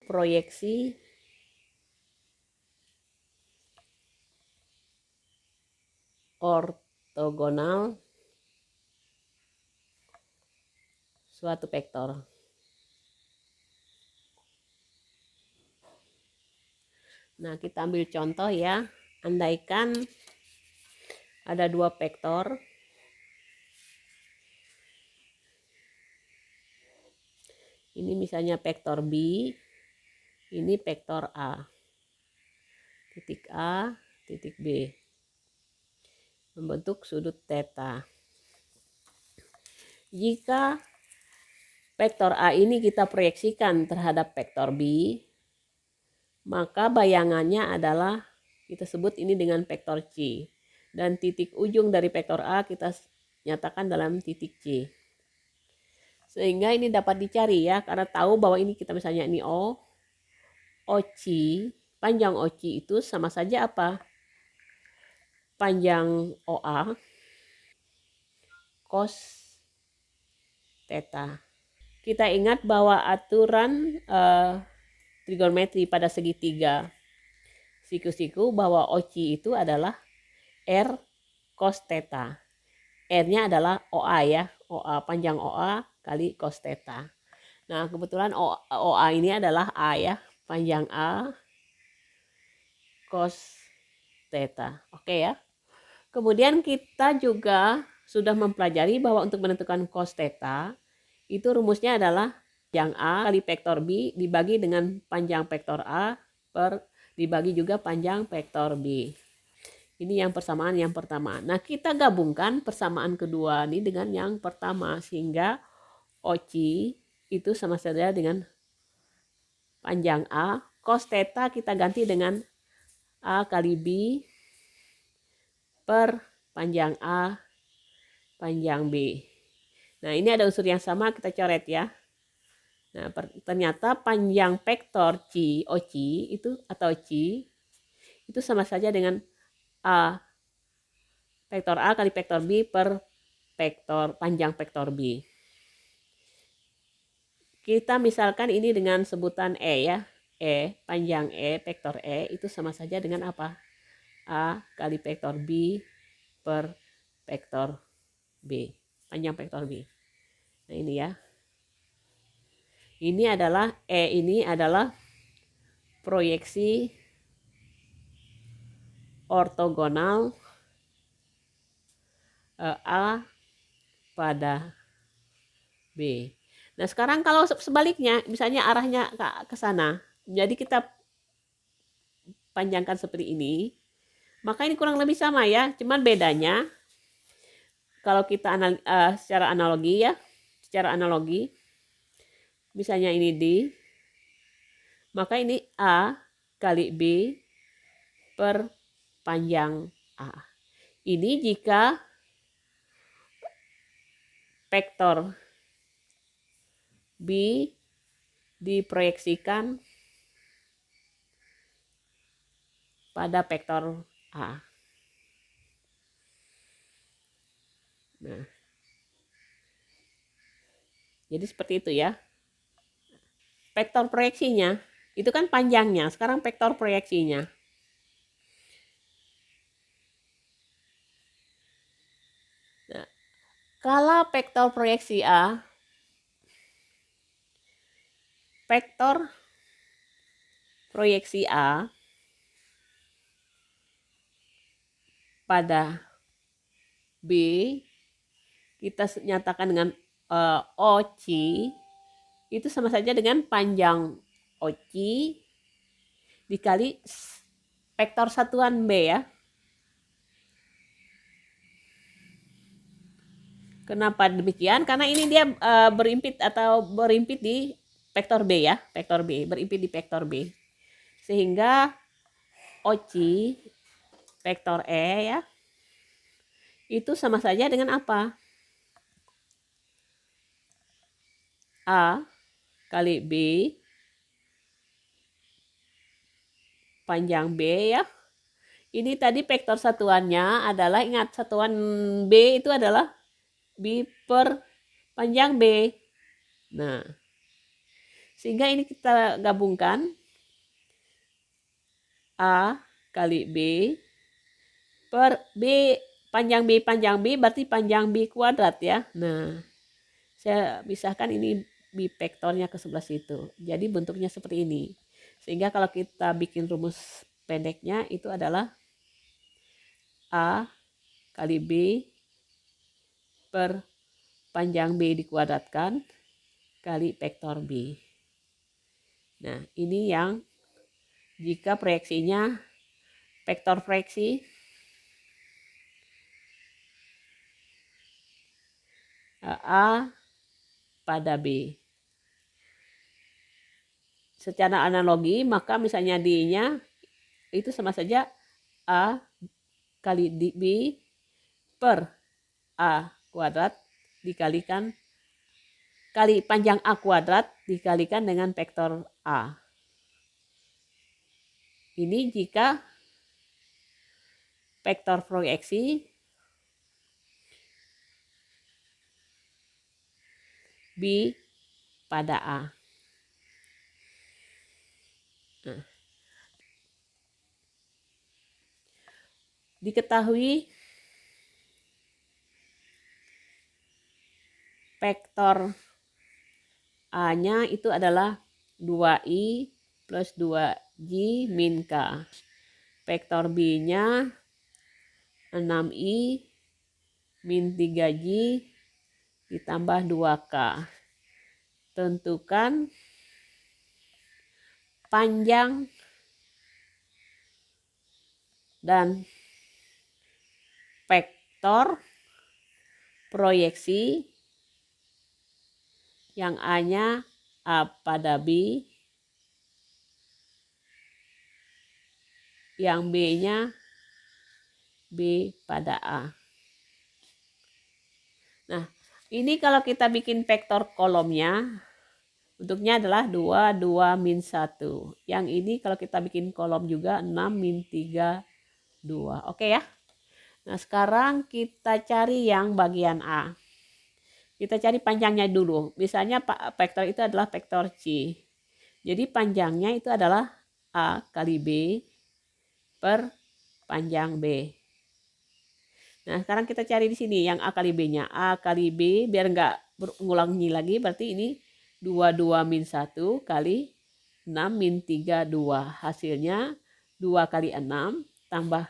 proyeksi ortogonal suatu vektor. Nah, kita ambil contoh ya. Andaikan ada dua vektor. Ini misalnya vektor B, ini vektor A. Titik A, titik B. Membentuk sudut theta. Jika vektor A ini kita proyeksikan terhadap vektor B, maka bayangannya adalah kita sebut ini dengan vektor C. Dan titik ujung dari vektor A kita nyatakan dalam titik C. Sehingga ini dapat dicari ya, karena tahu bahwa ini kita misalnya ini O, OC, panjang OC itu sama saja apa? Panjang OA cos theta. Kita ingat bahwa aturan trigonometri pada segitiga siku-siku bahwa OC itu adalah R cos theta. R-nya adalah OA ya, OA panjang OA kali cos theta. Nah, kebetulan OA ini adalah A ya, panjang A cos theta. Oke ya. Kemudian kita juga sudah mempelajari bahwa untuk menentukan cos theta itu rumusnya adalah panjang A kali vektor B dibagi dengan panjang vektor A dibagi juga panjang vektor B. Ini yang persamaan yang pertama. Nah, kita gabungkan persamaan kedua ini dengan yang pertama sehingga OC itu sama saja dengan panjang A. Cos theta kita ganti dengan A kali B per panjang A panjang B. Nah, ini ada unsur yang sama, kita coret ya. Nah, ternyata panjang vektor OC itu atau C itu sama saja dengan A vektor A kali vektor B per panjang vektor B. Kita misalkan ini dengan sebutan E ya. Panjang vektor itu sama saja dengan apa? A kali vektor B per vektor B, panjang vektor B. Nah, ini ya. Ini adalah proyeksi ortogonal A pada B. Nah, sekarang kalau sebaliknya, misalnya arahnya ke sana, jadi kita panjangkan seperti ini, maka ini kurang lebih sama ya, cuman bedanya kalau kita secara analogi, misalnya ini D, maka ini A kali B per panjang A. Ini jika vektor B diproyeksikan pada vektor A. Nah, jadi seperti itu ya. Vektor proyeksinya itu kan panjangnya, sekarang vektor proyeksinya. Nah, kalau vektor proyeksi A, vektor proyeksi A pada B kita nyatakan dengan OC itu sama saja dengan panjang OC dikali vektor satuan B ya. Kenapa demikian? Karena ini dia berimpit di vektor B ya, vektor B, berimpit di vektor B. Sehingga OC vektor E ya, itu sama saja dengan apa? A kali B panjang B ya. Ini tadi vektor satuannya adalah, ingat satuan B itu adalah B per panjang B. Nah, Sehingga ini kita gabungkan A kali B per B panjang B berarti panjang B kuadrat ya. Nah, saya pisahkan ini B vektornya ke sebelah situ. Jadi bentuknya seperti ini. Sehingga kalau kita bikin rumus pendeknya itu adalah A kali B per panjang B dikuadratkan kali vektor B. Nah, ini yang jika proyeksinya vektor proyeksi A pada B. Secara analogi, maka misalnya D-nya itu sama saja A kali B per A kuadrat dikalikan kali panjang A kuadrat dikalikan dengan vektor A. Ini jika vektor proyeksi B pada A. Nah, diketahui vektor A-nya itu adalah 2i plus 2j min k. Vektor B-nya 6i min 3j ditambah 2k. Tentukan panjang dan vektor proyeksi yang A-nya A pada B, yang B-nya B pada A. Nah, ini kalau kita bikin vektor kolomnya, bentuknya adalah 2, 2, min 1. Yang ini kalau kita bikin kolom juga 6, min 3, 2. Oke ya? Nah, sekarang kita cari yang bagian A. Kita cari panjangnya dulu. Misalnya vektor itu adalah vektor C. Jadi panjangnya itu adalah A kali B per panjang B. Nah, sekarang kita cari di sini yang A kali B-nya. A kali B, biar nggak berulangi lagi, berarti ini 2, 2, min 1 kali 6, min 3, 2. Hasilnya 2 kali 6 tambah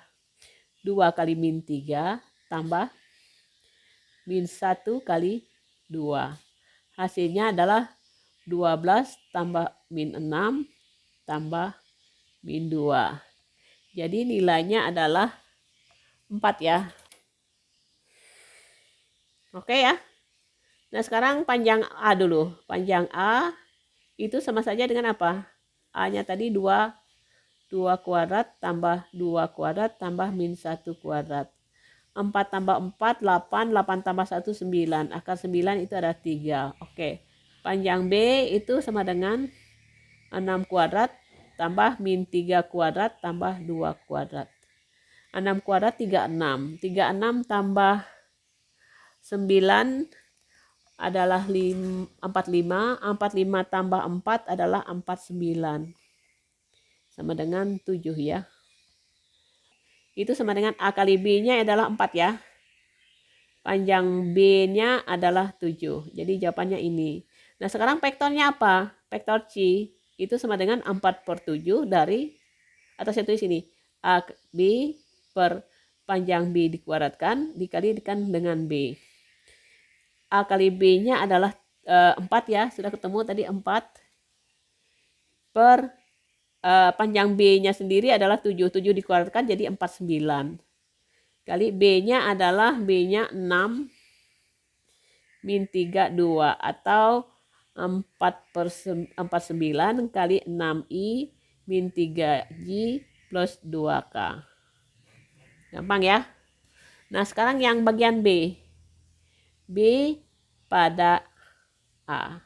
2 kali min 3 tambah min 1 kali 2. Hasilnya adalah 12 tambah min 6 tambah min 2. Jadi nilainya adalah 4 ya. Oke ya. Nah, sekarang panjang A dulu. Panjang A itu sama saja dengan apa? A-nya tadi 2 kuadrat tambah 2 kuadrat tambah min 1 kuadrat. 4 tambah 4, 8. 8 tambah 1, 9. Akar 9 itu ada 3. Oke. Panjang B itu sama dengan 6 kuadrat tambah min 3 kuadrat tambah 2 kuadrat. 6 kuadrat 36. 36 tambah 9 adalah 45. 45 tambah 4 adalah 49. Sama dengan 7 ya. Itu sama dengan A kali B-nya adalah 4 ya. Panjang B-nya adalah 7. Jadi jawabannya ini. Nah, sekarang vektornya apa? Vektor C itu sama dengan 4 per 7 dari, atau saya tulis ini, A B per panjang B dikuadratkan dikalikan dengan B. A kali B-nya adalah 4 ya, sudah ketemu tadi 4 per panjang B-nya sendiri adalah 7. 7 dikuadratkan jadi 49. Kali B-nya adalah B-nya 6 min 3, 2 atau 4 per 49 kali 6i min 3j plus 2k. Gampang ya. Nah, sekarang yang bagian B. B pada A.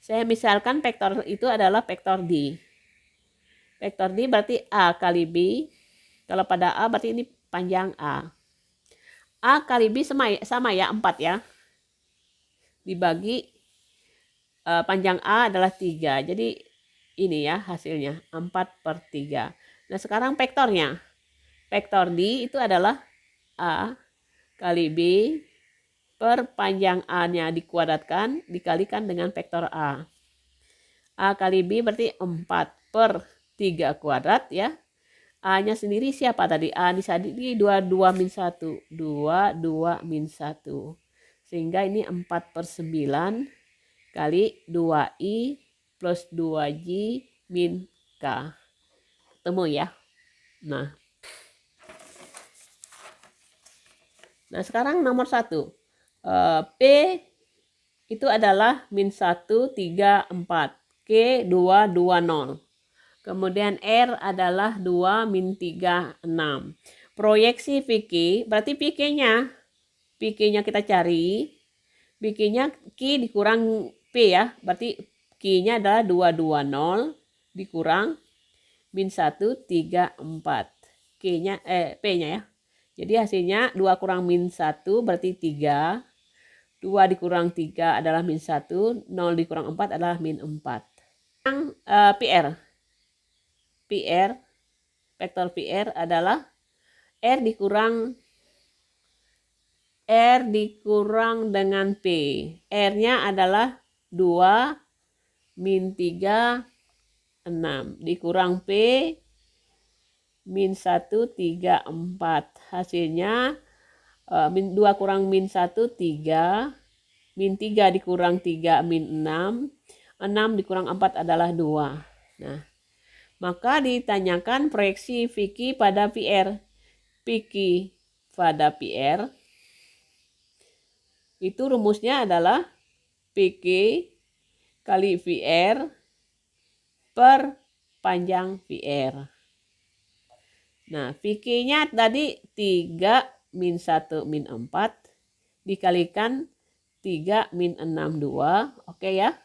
Saya misalkan vektor itu adalah vektor D. Vektor D berarti A kali B. Kalau pada A berarti ini panjang A. A kali B sama ya 4 ya. Dibagi panjang A adalah 3. Jadi ini ya hasilnya 4/3. Nah sekarang vektornya. Vektor D itu adalah A kali B per panjang A-nya dikuadratkan dikalikan dengan vektor A. A kali B berarti 4/3 kuadrat ya. A-nya sendiri siapa tadi? A di 22 min 1. 22 min 1. Sehingga ini 4/9 kali 2I plus 2J min K. Ketemu ya? Nah sekarang nomor 1. P itu adalah min 1, 3, 4. Q 2, 2, 0. Kemudian R adalah 2, min 3, 6. Proyeksi PQ, berarti PQ-nya kita cari. PQ-nya Q dikurang P ya. Berarti Q-nya adalah 2, 2, 0 dikurang min 1, 3, 4. P-nya ya. Jadi hasilnya 2 kurang min 1 berarti 3. 2 dikurang 3 adalah min 1. 0 dikurang 4 adalah min 4. Yang vektor PR adalah R dikurang dengan P. R-nya adalah 2 min 3, 6. Dikurang P min 1, 3, 4. Hasilnya 2 kurang min 1, 3. Min 3 dikurang 3, min 6. 6 dikurang 4 adalah 2. Nah, maka ditanyakan proyeksi PQ pada PR. PQ pada PR itu rumusnya adalah PQ kali VR per panjang VR. Nah, PQ-nya tadi 3 min 1 min 4 dikalikan 3 min 6, 2. Oke ya.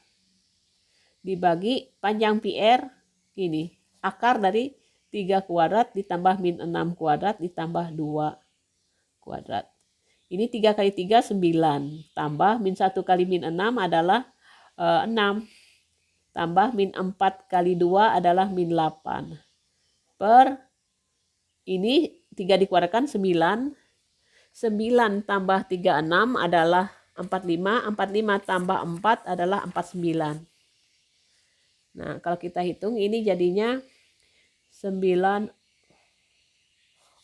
Dibagi panjang PR ini. Akar dari 3 kuadrat ditambah min 6 kuadrat ditambah 2 kuadrat. Ini 3 kali 3, 9. Tambah min 1 kali min 6 adalah 6. Tambah min 4 kali 2 adalah min 8. Per ini 3 dikuadratkan 9. 9 tambah 3, 6 adalah 45. 45 tambah 4 adalah 49. Nah, kalau kita hitung ini jadinya 9.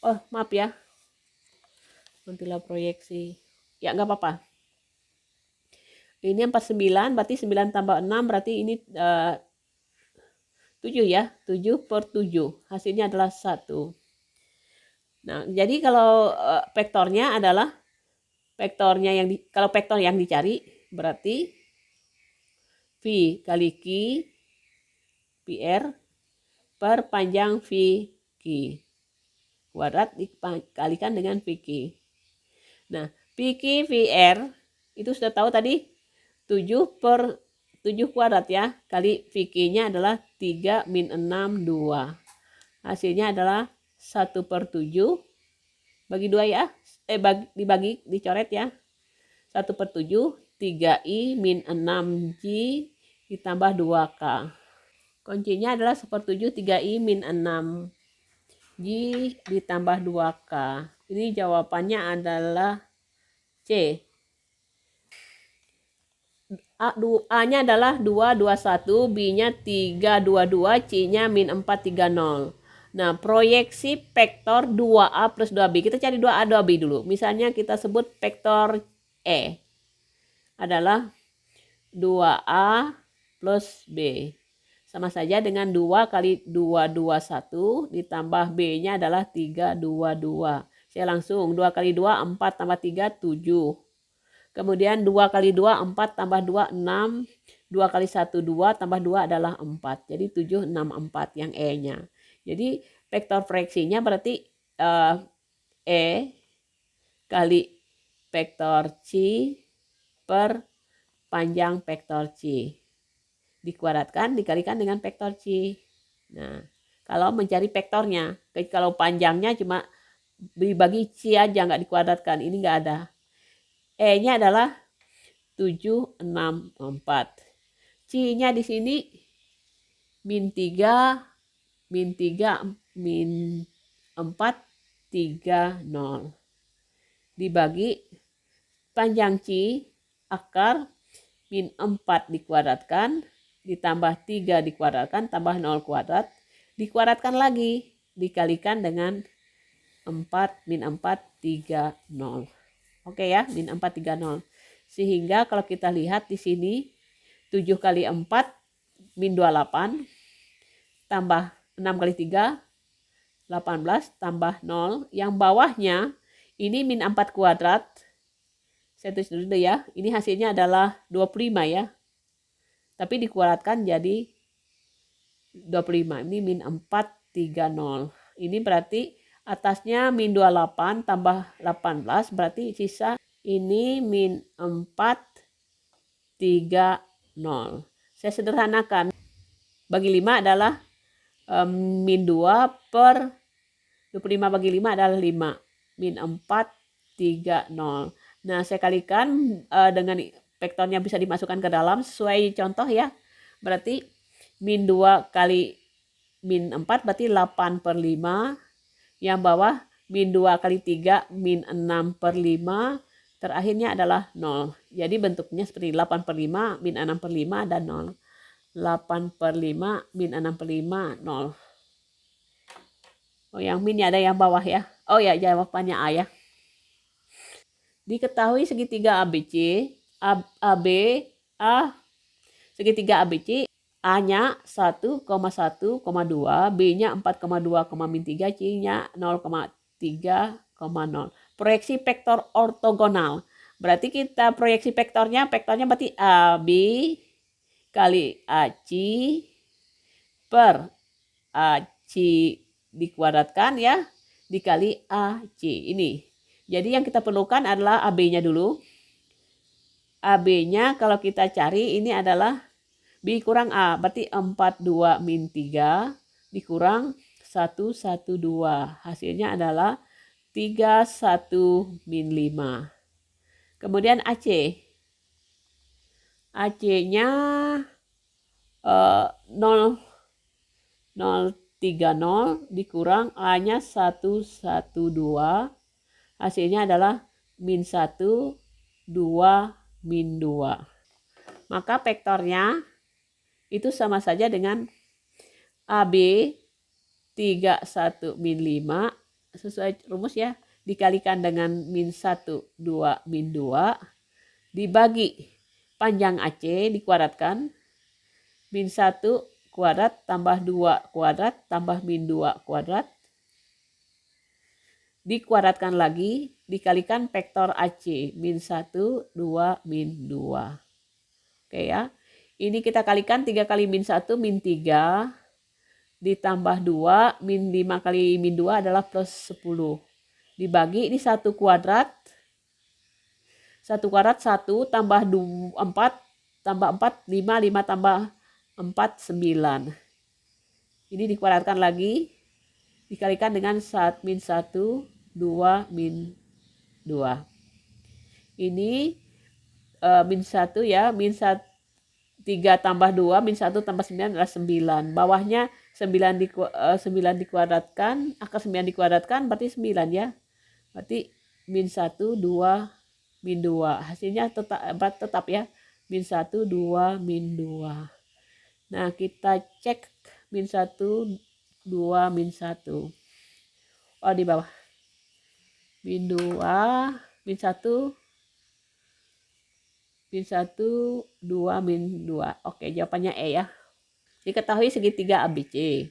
Oh, maaf ya. Mantulah proyeksi. Ya, nggak apa-apa. Ini 49, berarti 9 tambah 6, berarti ini 7 ya. 7/7. Hasilnya adalah 1. Nah, jadi kalau vektornya adalah kalau vektor yang dicari berarti V kali Q PR per panjang VQ kuadrat dikalikan dengan VQ. Nah, VQ VR itu sudah tahu tadi 7/7 kuadrat ya, kali VQ-nya adalah 3 min 6, 2. Hasilnya adalah 1/7 bagi 2 ya, dicoret ya. 1/7 3I min 6J ditambah 2K. Kuncinya adalah 1/7 3I min 6J ditambah 2K. Ini jawabannya adalah C. A-nya adalah 221, B-nya 322, C-nya min 430. Nah, proyeksi vektor 2A plus 2B. Kita cari 2A, 2B dulu. Misalnya kita sebut vektor E adalah 2A plus B. Sama saja dengan 2 kali 2, 21 ditambah B-nya adalah 322. Saya langsung 2 kali 2, 4 tambah 3, 7. Kemudian 2 kali 2, 4 tambah 2, 6. 2 kali 1, 2 tambah 2 adalah 4. Jadi 7, 6, 4 yang E-nya. Jadi vektor proyeksinya berarti E kali vektor C per panjang vektor C. Dikuadratkan dikalikan dengan vektor C. Nah, kalau mencari vektornya, kalau panjangnya cuma dibagi C aja nggak dikuadratkan, ini nggak ada. E-nya adalah 7, 6, 4. C-nya di sini min 3, min 4, 3, 0. Dibagi panjang C akar min 4 dikuadratkan, ditambah 3 dikuadratkan, tambah 0 kuadrat, dikuadratkan lagi, dikalikan dengan 4, min 4, 3, 0. Oke ya, min 4, 3, 0. Sehingga kalau kita lihat di sini, 7 kali 4, min 28, tambah 6 kali 3, 18, tambah 0. Yang bawahnya, ini min 4 kuadrat. Saya tulis dulu ya, ini hasilnya adalah 25 ya. Tapi dikuadratkan jadi 25, ini min 4, 3, 0. Ini berarti atasnya min 28 tambah 18, berarti sisa ini min 4, 3, 0. Saya sederhanakan, bagi 5 adalah min 2 per 25 bagi 5 adalah 5. Min 4, 3, 0. Nah, saya kalikan dengan vektornya bisa dimasukkan ke dalam sesuai contoh ya. Berarti min 2 kali min 4 berarti 8 per 5. Yang bawah min 2 kali 3 min 6 per 5. Terakhirnya adalah 0. Jadi bentuknya seperti 8 per 5 min 6 per 5 dan 0. 8 per 5 min 6 per 5, 0. Oh, yang min ada yang bawah ya. Oh ya, jawabannya A ya. Diketahui segitiga ABC, segitiga ABC, A-nya 1,1,2, B-nya 4,2, min 3, C-nya 0,3,0. Proyeksi vektor ortogonal. Berarti kita proyeksi vektornya berarti AB kali AC per AC dikuadratkan ya, dikali AC ini. Jadi yang kita perlukan adalah AB-nya dulu. AB-nya kalau kita cari ini adalah B kurang A, berarti 42 min 3 dikurang 112. Hasilnya adalah 31 min 5. Kemudian AC. AC-nya 0,030 dikurang A-nya 112. Hasilnya adalah min 1, 2, min 2. Maka vektornya itu sama saja dengan AB 31 min 5 sesuai rumus ya, dikalikan dengan min 1, 2, min 2 dibagi panjang AC dikuadratkan, min 1 kuadrat tambah 2 kuadrat tambah min 2 kuadrat dikuadratkan lagi, dikalikan vektor AC min 1, 2, min 2. Oke ya. Ini kita kalikan 3 kali min 1 min 3 ditambah 2 min 5 kali min 2 adalah plus 10. Dibagi ini 1 kuadrat. 1 kuadrat 1 tambah 4 tambah 4 5, 5 tambah 4 9. Ini dikuadratkan lagi, dikalikan dengan min 1, 2, min 2. Ini min 1 ya, min 1, 3 tambah 2, min 1 tambah 9 adalah 9. Bawahnya 9 dikuadratkan, akar 9 dikuadratkan berarti 9 ya. Berarti min 1, 2, min 2. Hasilnya tetap ya, min 1, 2, min 2. Nah, kita cek min 1, 2, min 1. Oh, di bawah. Min 2, min 1, min 1, 2, min 2. Oke, jawabannya E ya. Diketahui segitiga ABC.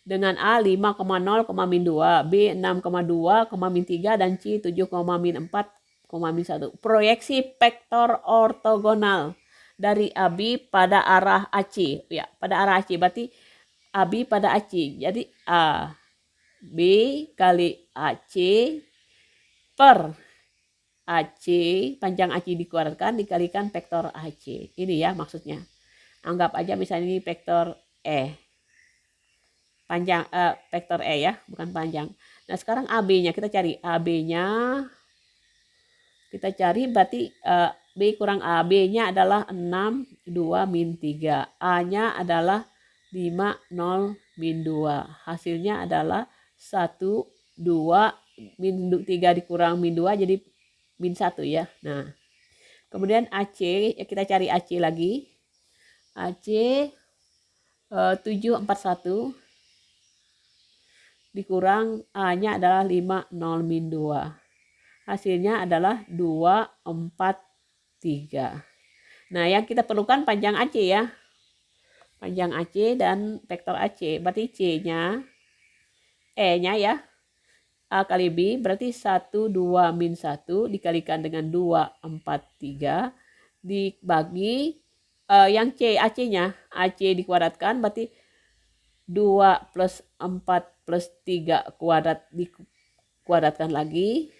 Dengan A 5,0, min 2, B 6,2, min 3, dan C 7, min 4, min 1. Proyeksi vektor ortogonal dari AB pada arah AC. Ya, pada arah AC. Berarti AB pada AC. Jadi A, B kali AC per AC, panjang AC dikuadratkan dikalikan vektor AC. Ini ya maksudnya. Anggap aja misalnya ini vektor E. Panjang vektor E ya, bukan panjang. Nah, sekarang AB-nya kita cari. AB-nya kita cari berarti B kurang A. B-nya adalah 6, 2, min 3. A-nya adalah 5, 0, min 2. Hasilnya adalah 1, 2, min 3 dikurang min 2 jadi min 1 ya. Nah, kemudian AC, ya kita cari AC lagi. AC 741 dikurang A-nya adalah 5, 0, min 2. Hasilnya adalah 2, 4, 3. Nah, yang kita perlukan panjang AC ya. Panjang AC dan vektor AC. Berarti C-nya, E-nya ya. A kali B berarti 1, 2, min 1 dikalikan dengan 2, 4, 3. Dibagi yang C, AC-nya. AC dikuadratkan berarti 2 plus 4 plus 3 kuadrat dikuadratkan lagi.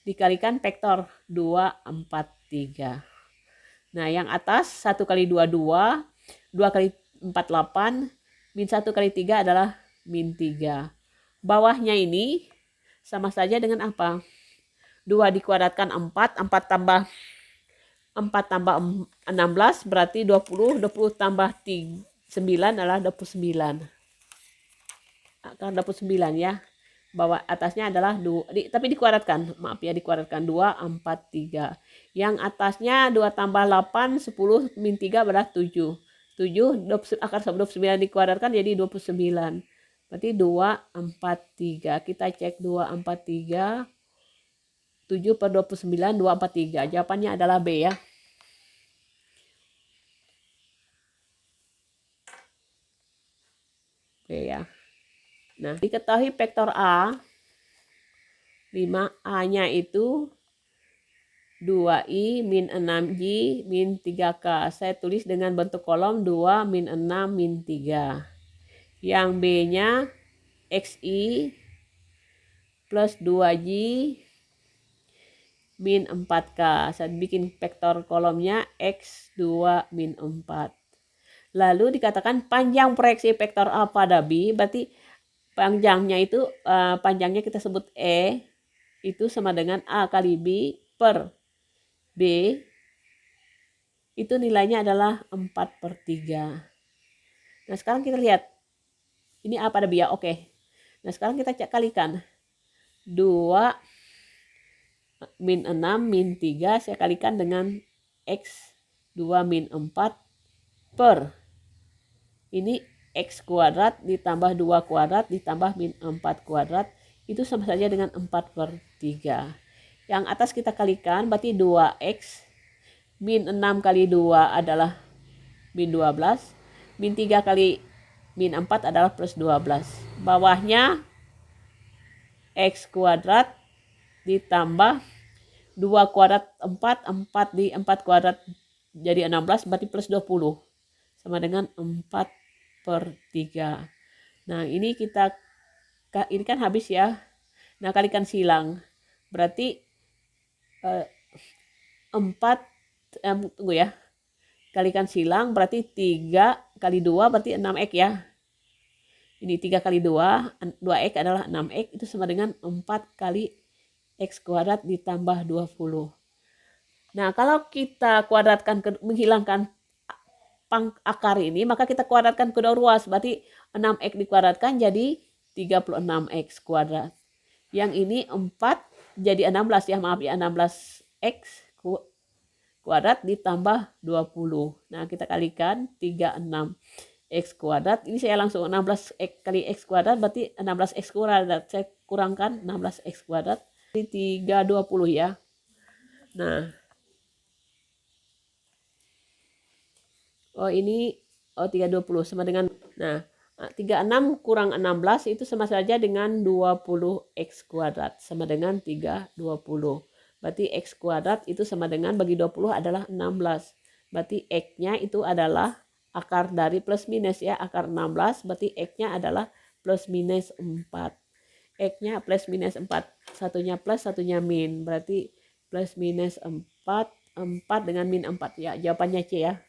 Dikalikan vektor 2, 4, 3. Nah, yang atas 1 kali 2, 2. 2 kali 4, 8. Min 1 kali 3 adalah min 3. Bawahnya ini sama saja dengan apa? 2 dikuadratkan 4. 4 tambah 16 berarti 20. 20 tambah 9 adalah 29. Akar 29 ya. Bawah atasnya adalah 2, tapi dikuadratkan. Maaf ya, dikuadratkan 2, 4, 3. Yang atasnya 2 tambah 8, 10, min 3 adalah 7. 7, akar 29 dikuadratkan jadi 29. Berarti 2, 4, 3. Kita cek 2, 4, 3. 7 per 29, 2, 4, 3. Jawabannya adalah B ya. B ya. Nah, diketahui vektor A 5, A-nya itu 2i min 6j min 3k. Saya tulis dengan bentuk kolom 2 min 6 min 3. Yang B-nya xi plus 2j min 4k. Saya bikin vektor kolomnya x2 min 4. Lalu dikatakan panjang proyeksi vektor A pada B, berarti panjangnya itu panjangnya kita sebut E itu sama dengan A kali B per B. Itu nilainya adalah 4/3. Nah, sekarang kita lihat. Ini A pada B ya, oke. Nah, sekarang kita kalikan. 2 min 6 min 3 saya kalikan dengan X 2 min 4 per. Ini X kuadrat ditambah 2 kuadrat ditambah min 4 kuadrat. Itu sama saja dengan 4/3. Yang atas kita kalikan berarti 2X. Min 6 kali 2 adalah min 12. Min 3 kali min 4 adalah plus 12. Bawahnya X kuadrat ditambah 2 kuadrat 4. 4 di 4 kuadrat jadi 16 berarti plus 20. Sama dengan 4/3. Nah, ini kan habis ya. Nah, kalikan silang. Berarti 4 tunggu ya. Kalikan silang berarti 3 kali 2 berarti 6x ya. Ini 3 kali 2, 2x adalah 6x, itu sama dengan 4 kali x kuadrat ditambah 20. Nah, kalau kita kuadratkan menghilangkan akar ini, maka kita kuadratkan kedua ruas. Berarti 6x dikuadratkan jadi 36x kuadrat. Yang ini 4 jadi 16 ya, maaf ya, 16x kuadrat ditambah 20. Nah, kita kalikan 36x kuadrat. Ini saya langsung 16x kali x kuadrat berarti 16x kuadrat. Saya kurangkan 16x kuadrat. Jadi 320 ya. Nah, ini 320 sama dengan, nah 36 kurang 16 itu sama saja dengan 20x kuadrat sama dengan 320. Berarti x kuadrat itu sama dengan bagi 20 adalah 16. Berarti x-nya itu adalah akar dari plus minus ya, akar 16 berarti x-nya adalah plus minus 4. X-nya plus minus 4, satunya plus satunya min, berarti plus minus 4, 4 dengan min 4 ya, jawabannya C ya.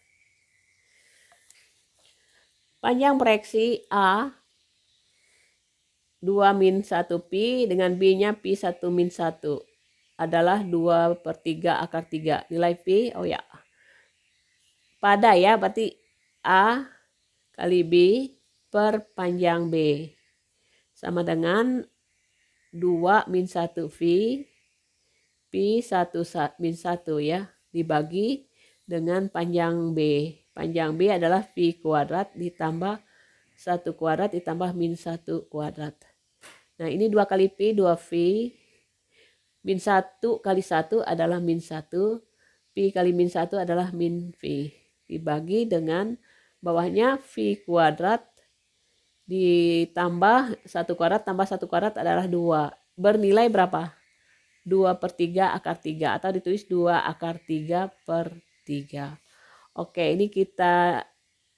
Panjang proyeksi A 2 min 1 pi dengan B-nya pi 1 min 1. adalah 2/3 akar 3. Nilai P, oh ya, pada ya, berarti A kali B per panjang B. Sama dengan 2 min 1 V, Pi 1 min 1 ya, dibagi dengan panjang B. Panjang B adalah V kuadrat ditambah 1 kuadrat ditambah min 1 kuadrat. Nah ini 2 kali Pi, 2V. Min 1 kali 1 adalah min 1. Pi kali min 1 adalah min V. Dibagi dengan bawahnya V kuadrat ditambah 1 kuadrat tambah 1 kuadrat adalah 2. Bernilai berapa? 2/3 akar 3 atau ditulis 2 akar 3/3. Oke, ini kita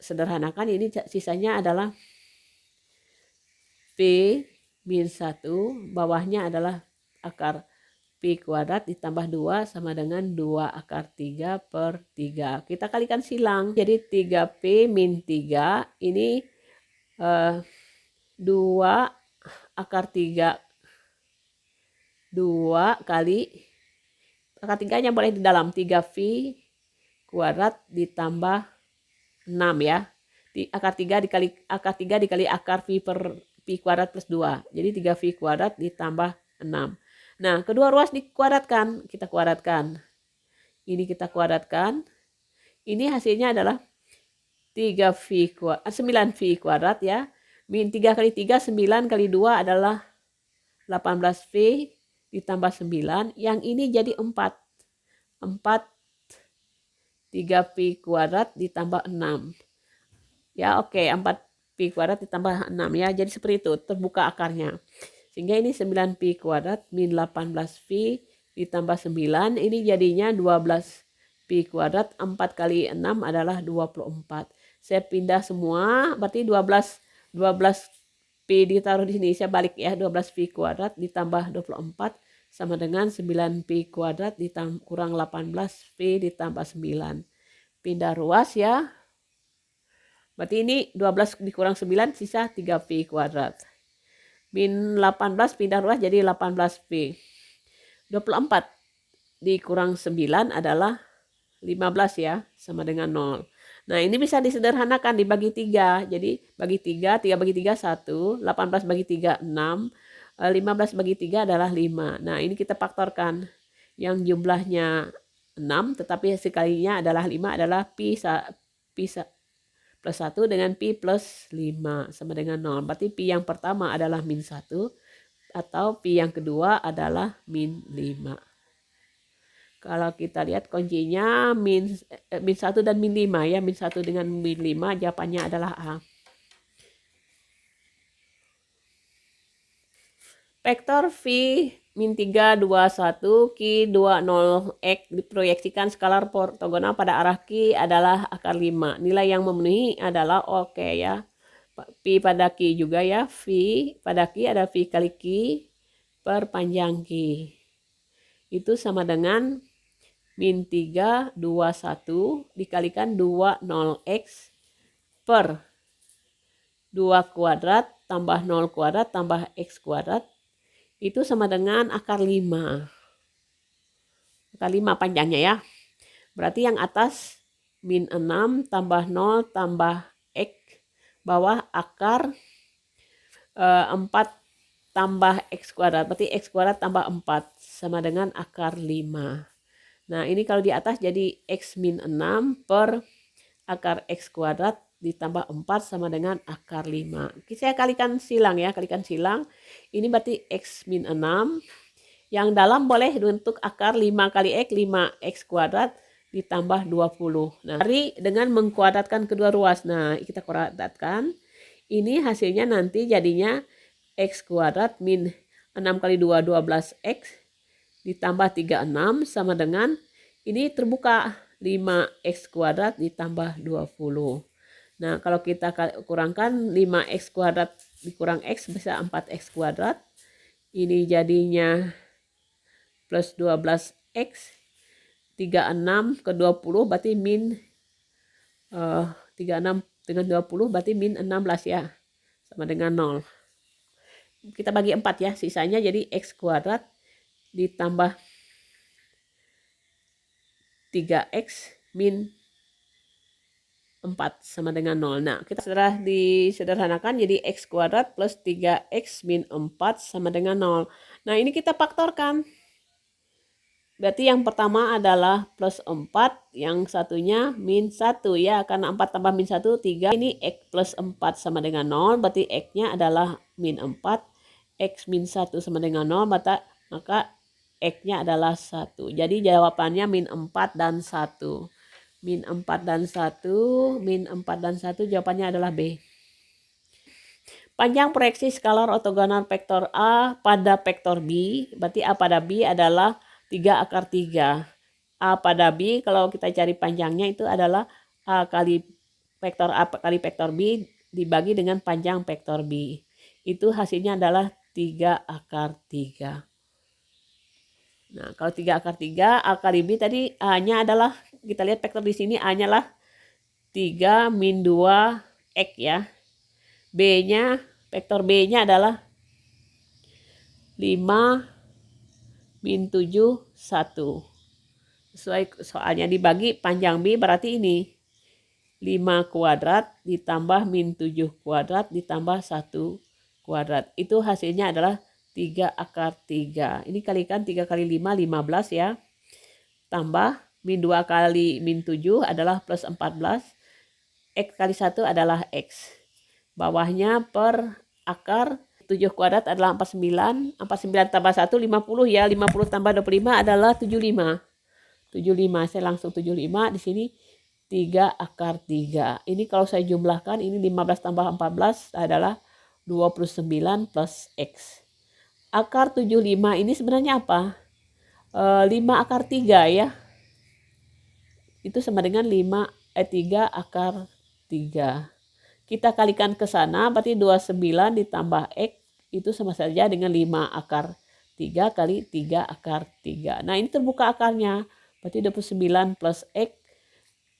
sederhanakan. Ini sisanya adalah P min 1, bawahnya adalah akar P kuadrat ditambah 2 sama dengan 2 akar 3/3. Kita kalikan silang. Jadi 3P min 3 ini 2 akar 3. 2 kali akar 3-nya boleh di dalam 3V kuadrat ditambah 6 ya. Akar 3 dikali akar V per Pi kuadrat plus 2. Jadi 3V kuadrat ditambah 6. Nah, kedua ruas dikuadratkan. Kita kuadratkan. Ini kita kuadratkan. Ini hasilnya adalah 9V kuadrat ya. Min 3 kali 3, 9 kali 2 adalah 18V ditambah 9. Yang ini jadi 4. 3V kuadrat ditambah 6. Ya oke, 4V kuadrat ditambah 6 ya. Jadi seperti itu, terbuka akarnya. Sehingga ini 9V kuadrat min 18V ditambah 9. Ini jadinya 12V kuadrat. 4 kali 6 adalah 24. Saya pindah semua, berarti 12P ditaruh di sini. Saya balik ya, 12V kuadrat ditambah 24 sama dengan 9P kuadrat kurang 18V ditambah 9. Pindah ruas ya. Berarti ini 12 dikurang 9 sisa 3V kuadrat. Min 18 pindah ruas jadi 18V. 24 dikurang 9 adalah 15 ya, sama dengan 0. Nah ini bisa disederhanakan dibagi 3. Jadi bagi 3, 3 bagi 3 1, 18 bagi 3 6, 15 bagi 3 adalah 5. Nah ini kita faktorkan. Yang jumlahnya 6 tetapi sekalinya adalah 5 adalah Pi plus 1 dengan Pi plus 5 sama dengan 0. Berarti Pi yang pertama adalah min 1 atau Pi yang kedua adalah min 5. Kalau kita lihat kuncinya min 1 dan min 5 ya. Min 1 dengan min 5 jawabannya adalah A. Vektor V min 3, 2, 1, Q, 2, 0, X diproyeksikan skalar ortogonal pada arah Q adalah akar 5. Nilai yang memenuhi adalah oke ya. Pi pada Q juga ya. V pada Q ada V kali Q per panjang Q. Itu sama dengan min 3, 2, 1 dikalikan 2, 0X per 2 kuadrat tambah 0 kuadrat tambah X kuadrat. Itu sama dengan akar 5. Akar 5 panjangnya ya. Berarti yang atas min 6 tambah 0 tambah X. Bawah akar 4 tambah X kuadrat. Berarti X kuadrat tambah 4 sama dengan akar 5. Nah ini kalau di atas jadi X min 6 per akar X kuadrat ditambah 4 sama dengan akar 5. Saya kalikan silang ya, kalikan silang. Ini berarti X min 6. Yang dalam boleh bentuk akar 5 kali X, 5X kuadrat ditambah 20. Nah, dengan mengkuadratkan kedua ruas. Nah, kita kuadratkan. Ini hasilnya nanti jadinya X kuadrat min 6 kali 2, 12X ditambah 36 sama dengan ini terbuka 5X kuadrat ditambah 20. Nah, kalau kita kurangkan 5X kuadrat dikurang X bisa 4X kuadrat. Ini jadinya plus 12X. 36 ke 20 berarti min 36 dengan 20 berarti min 16 ya. Sama dengan 0. Kita bagi 4 ya. Sisanya jadi X kuadrat ditambah 3x min 4 sama dengan 0. Nah, kita setelah disederhanakan jadi x kuadrat plus 3x min 4 sama dengan 0. Nah, ini kita faktorkan. Berarti yang pertama adalah plus 4, yang satunya min 1 ya. Karena 4 tambah min 1, 3. Ini x plus 4 sama dengan 0, berarti x-nya adalah min 4. X min 1 sama dengan 0, maka x-nya adalah 1. Jadi jawabannya min 4 dan 1. Min 4 dan 1, min 4 dan 1 jawabannya adalah B. Panjang proyeksi skalar ortogonal vektor A pada vektor B, berarti A pada B adalah 3 akar 3. A pada B kalau kita cari panjangnya itu adalah A kali vektor A kali vektor B dibagi dengan panjang vektor B. Itu hasilnya adalah 3 akar 3. Nah, kalau 3 akar 3, A kali B tadi A-nya adalah, kita lihat vektor di sini A-nya lah 3 min 2 X ya. B-nya, vektor B-nya adalah 5 min 7, 1. Sesuai soalnya dibagi panjang B berarti ini 5 kuadrat ditambah min 7 kuadrat ditambah 1 kuadrat. Itu hasilnya adalah 3 akar 3. Ini kalikan 3 kali 5, 15 ya. Tambah min 2 kali min 7 adalah plus 14. X kali 1 adalah X. Bawahnya per akar 7 kuadrat adalah 49. 49 tambah 1, 50 ya. 50 tambah 25 adalah 75. 75, saya langsung 75. Di sini 3 akar 3. Ini kalau saya jumlahkan, ini 15 tambah 14 adalah 29 plus X. Akar 75 ini sebenarnya apa? 5 akar 3 ya. Itu sama dengan 3 akar 3. Kita kalikan ke sana, berarti 29 ditambah X itu sama saja dengan 5 akar 3 kali 3 akar 3. Nah, ini terbuka akarnya. Berarti 29 plus X.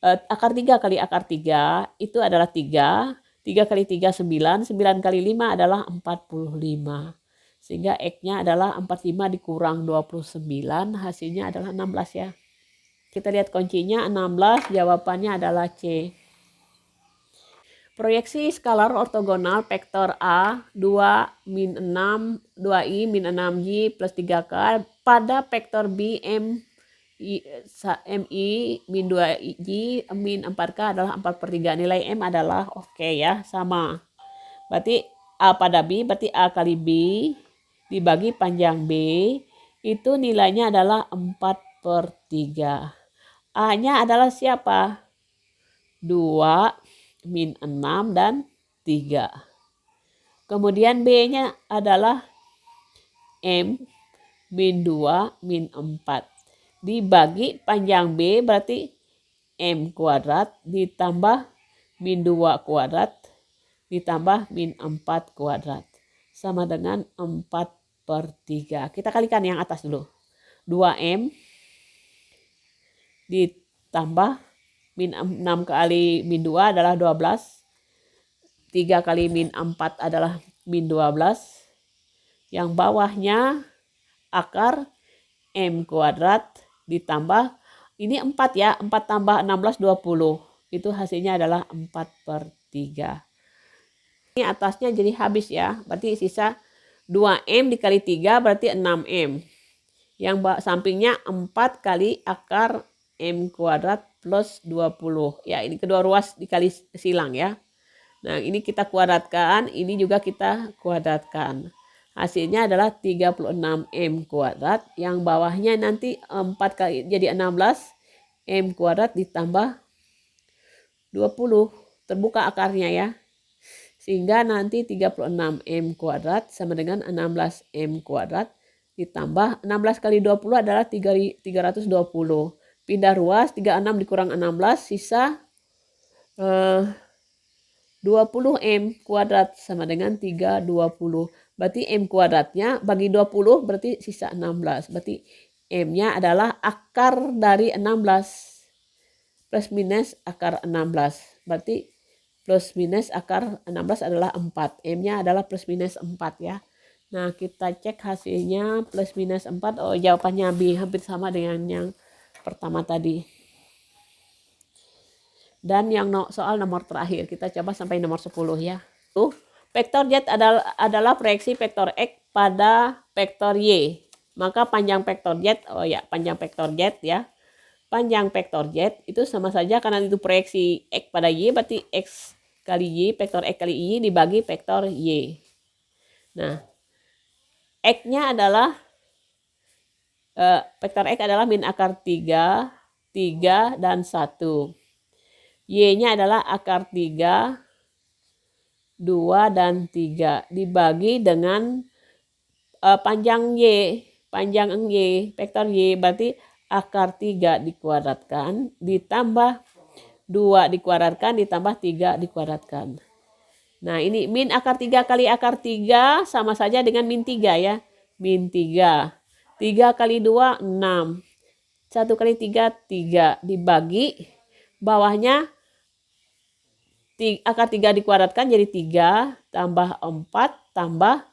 Akar 3 kali akar 3 itu adalah 3. 3 kali 3, 9. 9 kali 5 adalah 45. Sehingga X-nya adalah 45 dikurang 29, hasilnya adalah 16 ya. Kita lihat kuncinya 16, jawabannya adalah C. Proyeksi skalar ortogonal vektor A 2 min 6, 2i min 6j plus 3k pada vektor B mi min 2j min 4k adalah 4/3. Nilai M adalah oke ya, sama. Berarti A pada B, berarti A kali B dibagi panjang B, itu nilainya adalah 4/3. A-nya adalah siapa? 2, min 6, dan 3. Kemudian B-nya adalah M, min 2, min 4. Dibagi panjang B, berarti M kuadrat ditambah min 2 kuadrat ditambah min 4 kuadrat. Sama dengan 4/3. Kita kalikan yang atas dulu. 2M ditambah min 6 kali min 2 adalah 12. 3 kali min 4 adalah min 12. Yang bawahnya akar M kuadrat ditambah, ini 4 ya. 4 tambah 16, 20. Itu hasilnya adalah 4/3. Ini atasnya jadi habis ya. Berarti sisa 2M dikali 3 berarti 6M. Yang sampingnya 4 kali akar M kuadrat plus 20. Ya, ini kedua ruas dikali silang ya. Nah, ini kita kuadratkan, ini juga kita kuadratkan. Hasilnya adalah 36M kuadrat. Yang bawahnya nanti 4 kali jadi 16. M kuadrat ditambah 20. Terbuka akarnya ya. Sehingga nanti 36M kuadrat sama dengan 16M kuadrat ditambah 16 kali 20 adalah 320. Pindah ruas, 36 dikurang 16 sisa 20M kuadrat sama dengan 320. Berarti M kuadratnya bagi 20 berarti sisa 16. Berarti M-nya adalah akar dari 16. Plus minus akar 16. Berarti plus minus akar 16 adalah 4. M-nya adalah plus minus 4 ya. Nah, kita cek hasilnya plus minus 4. Oh, jawabannya B, hampir sama dengan yang pertama tadi. Dan yang soal nomor terakhir, kita coba sampai nomor 10 ya. Vektor Z adalah proyeksi vektor X pada vektor Y. Maka panjang vektor Z, panjang vektor Z ya. Panjang vektor Z itu sama saja karena itu proyeksi X pada Y, berarti X kali Y, vektor X kali Y dibagi vektor Y. Nah, X-nya adalah, vektor X adalah min akar 3, 3, dan 1. Y-nya adalah akar 3, 2, dan 3. Dibagi dengan panjang Y. Panjang Y, vektor Y berarti akar 3 dikuadratkan ditambah 2 dikuadratkan ditambah 3 dikuadratkan. Nah, ini min akar 3 kali akar 3 sama saja dengan min 3 ya. Min 3. 3 kali 2, 6. 1 kali 3, 3. Dibagi bawahnya akar 3 dikuadratkan jadi 3 tambah 4 tambah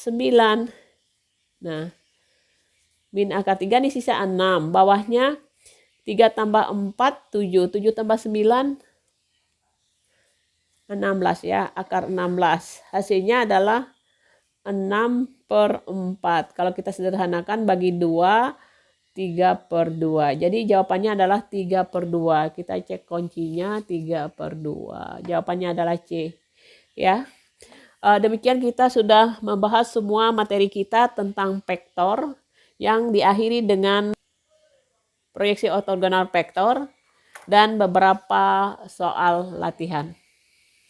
9. Nah, min akar 3 ini sisa 6. Bawahnya 3 tambah 4, 7. 7 tambah 9, 16 ya. Akar 16. Hasilnya adalah 6/4. Kalau kita sederhanakan bagi 2, 3/2. Jadi jawabannya adalah 3/2. Kita cek kuncinya 3/2. Jawabannya adalah C. Ya. Demikian kita sudah membahas semua materi kita tentang vektor yang diakhiri dengan proyeksi ortogonal vektor dan beberapa soal latihan.